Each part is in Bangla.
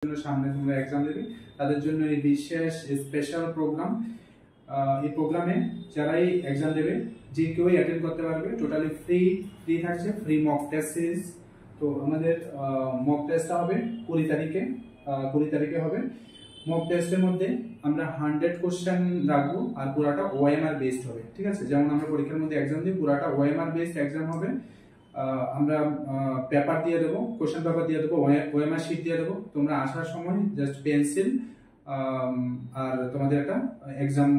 সামনে তোমরা এক্সাম দেবে তাদের জন্য এই বিশেষ স্পেশাল প্রোগ্রাম। এই প্রোগ্রামে যারাই এক্সাম দেবে যে কেউই অ্যাটেন্ড করতে পারবে, টোটালি ফ্রি থাকছে, ফ্রি মক টেস্ট সিরিজ। তো আমাদের মক টেস্টটা হবে 20 তারিখে হবে। মক টেস্টের মধ্যে আমরা 100 কোশ্চেন রাখবো আর পুরাটা ওএমআর বেসড হবে, ঠিক আছে। যেমন আমরা পরীক্ষার মধ্যে এক্সাম দিই, পুরাটা ওএমআর বেসড এক্সাম হবে। আমরা পেপার দিয়ে দেবো, কোশ্চেন পেপার দিয়ে দেবো, ওএমআর শিট দিয়ে দেবো। তোমরা আসার সময় জাস্ট পেন্সিল আর তোমাদের একটা এক্সাম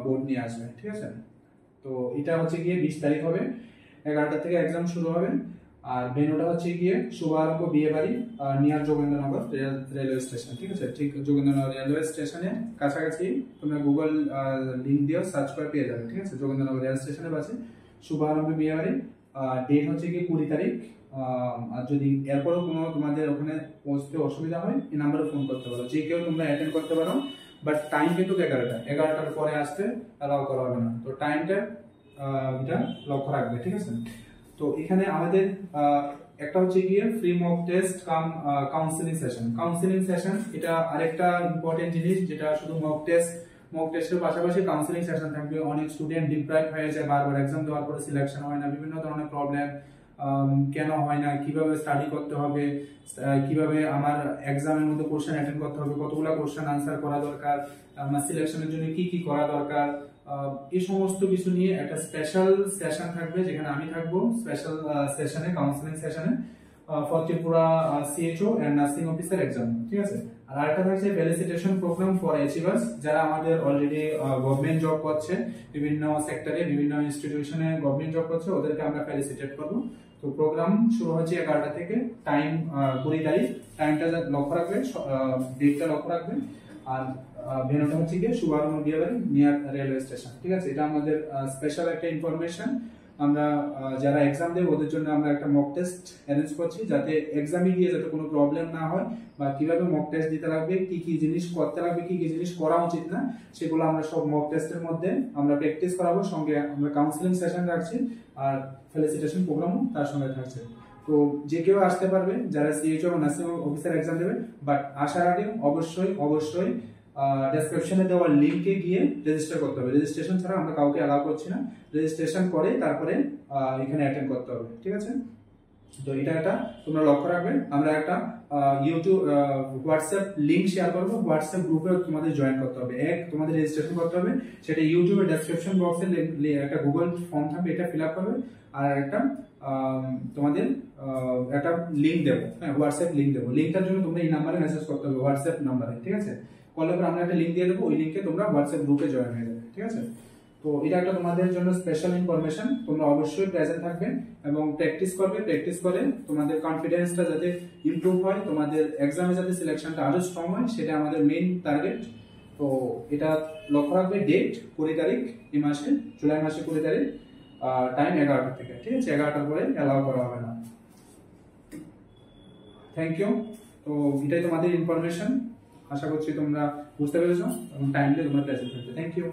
বোর্ড নিয়ে আসবে, ঠিক আছে। তো এটা হচ্ছে গিয়ে 20 তারিখ হবে, 11টা থেকে এক্সাম শুরু হবে। আর ভেন্যুটা হচ্ছে গিয়ে শুভারম্ভ বিয়েবাড়ি নিয়ার যোগেন্দ্রনগর রেলওয়ে স্টেশন, ঠিক আছে। ঠিক যোগেন্দ্রনগর রেলওয়ে স্টেশনের কাছাকাছি তোমরা গুগল লিঙ্ক দিয়ে সার্চ করে পেয়ে যাবে, ঠিক আছে। যোগেন্দ্রনগর রেল স্টেশনের পাশে শুভারম্ভ বিয়েবাড়ি। ডেট হচ্ছে গিয়ে 20 তারিখ। আর যদি এরপরও কোনো তোমাদের ওখানে পৌঁছতে অসুবিধা হয়, এই নাম্বারে ফোন করতে পারো। যে কেউ তোমরা অ্যাটেন্ড করতে পারো, বাট টাইম কিন্তু 11টার পরে আসতে অ্যালাউ করা হবে না। তো টাইমটা এটা লক্ষ্য রাখবে, ঠিক আছে। তো এখানে আমাদের একটা হচ্ছে গিয়ে ফ্রি মক টেস্ট কাম কাউন্সেলিং সেশন। এটা আরেকটা ইম্পর্টেন্ট জিনিস, যেটা শুধু মক টেস্টের পাশাপাশি কাউন্সেলিং সেশন থাকবে। অনেক স্টুডেন্ট ডিপ্রাইভ হয়ে যায়, বারবার এক্সাম দেওয়ার পরে সিলেকশন হয় না, বিভিন্ন ধরনের প্রবলেম, কেন হয় না, কিভাবে স্টাডি করতে হবে, কিভাবে আমার এক্সামের মধ্যে কোশ্চেন অ্যাটেন্ড করতে হবে, কতগুলো কোশ্চেন আনসার করা দরকার, আমার সিলেকশনের জন্য কি কি করা দরকার, এই সমস্ত কিছু নিয়ে একটা স্পেশাল সেশন থাকবে, যেখানে আমি থাকবো স্পেশাল সেশনে, কাউন্সেলিং সেশনে for Tripura CHO and nursing officer exam, ঠিক আছে। আর আরেকটা থাকছে ফেলিসিটেশন প্রোগ্রাম ফর অ্যাচিভার্স, যারা আমাদের অলরেডি গভর্নমেন্ট জব করছে, বিভিন্ন সেক্টরে, বিভিন্ন ইনস্টিটিউশনে গভর্নমেন্ট জব করছে, ওদেরকে আমরা ফেলিসিটেট করবো। তো প্রোগ্রাম শুরু হচ্ছে 11টা থেকে, টাইম 20 তারিখ। টাইমটা লক্ষ্য রাখবে, ডেটটা লক্ষ্য রাখবে। আর ভেন্যুটা হচ্ছে গিয়ে শুভারম্ভ বিয়েবাড়ি নিয়ার রেলওয়ে স্টেশন, ঠিক আছে। এটা আমাদের স্পেশাল একটা ইনফরমেশন। আমরা যারা এক্সাম দেব ওদের জন্য আমরা একটা মক টেস্ট অ্যারেঞ্জ করছি, যাতে এক্সামে গিয়ে যাতে কোনো প্রবলেম না হয়, বা কিভাবে মক টেস্ট দিতে লাগবে, কি কি জিনিস করতে লাগবে, কি কি জিনিস করা উচিত না, সেগুলো আমরা সব মক টেস্টের মধ্যে আমরা প্র্যাকটিস করাবো। সঙ্গে আমরা কাউন্সেলিং সেশন রাখছি, আর ফেলিসিটেশন প্রোগ্রামও তার সঙ্গে থাকছে। তো যে কেউ আসতে পারবে যারা সিএইচও বা নার্সিং অফিসার এক্সাম দেবে, বাট আসার আগে অবশ্যই ডেসক্রিপশনে দেওয়া লিংকে গিয়ে রেজিস্টার করতে হবে। রেজিস্ট্রেশন ছাড়া আমরা কাউকে অ্যালাউ করছি না। রেজিস্ট্রেশন করে তারপরে এখানে অ্যাটেন্ড করতে হবে, ঠিক আছে। তো এটা একটা তোমরা লক্ষ্য রাখবে। আমরা একটা ইউটিউব হোয়াটসঅ্যাপ লিংক শেয়ার করবো, হোয়াটসঅ্যাপ গ্রুপে তোমাদের জয়েন করতে হবে। তোমাদের রেজিস্ট্রেশন করতে হবে, সেটা ইউটিউবের ডেসক্রিপশন বক্সে একটা গুগল ফর্ম থাকবে, এটা ফিল আপ করবে। আর একটা তোমাদের একটা লিংক দেবো, হ্যাঁ, হোয়াটসঅ্যাপ লিংক দেবো। লিংকটার জন্য তোমরা এই নাম্বারে মেসেজ করতে হবে, হোয়াটসঅ্যাপ নাম্বারে, ঠিক আছে। কলের পর আমরা একটা লিংক দিয়ে দেবো, ওই লিংকে তোমরা হোয়াটসঅ্যাপ গ্রুপে জয়েন হয়ে যাবে, ঠিক আছে। তো এটা একটা তোমাদের জন্য স্পেশাল ইনফরমেশন। তোমরা অবশ্যই প্রেজেন্ট থাকবে এবং প্র্যাকটিস করে তোমাদের কনফিডেন্সটা যাতে ইমপ্রুভ হয়, তোমাদের এক্সামে যাতে সিলেকশনটা আরো স্ট্রং হয়, সেটা আমাদের মেইন টার্গেট। তো এটা লক্ষ্য রাখবে, ডেট 20 তারিখ, এই মাসে, জুলাই মাসে 20 তারিখ, টাইম 11টা থেকে, ঠিক আছে। 11টার পরে অ্যালাউ করা হবে না। Thank you. তো এটাই তোমাদের ইনফরমেশন। আশা করছি তোমরা বুঝতে পেরেছো এবং টাইমলি তোমরা প্রেজেন্ট থাকবে। Thank you.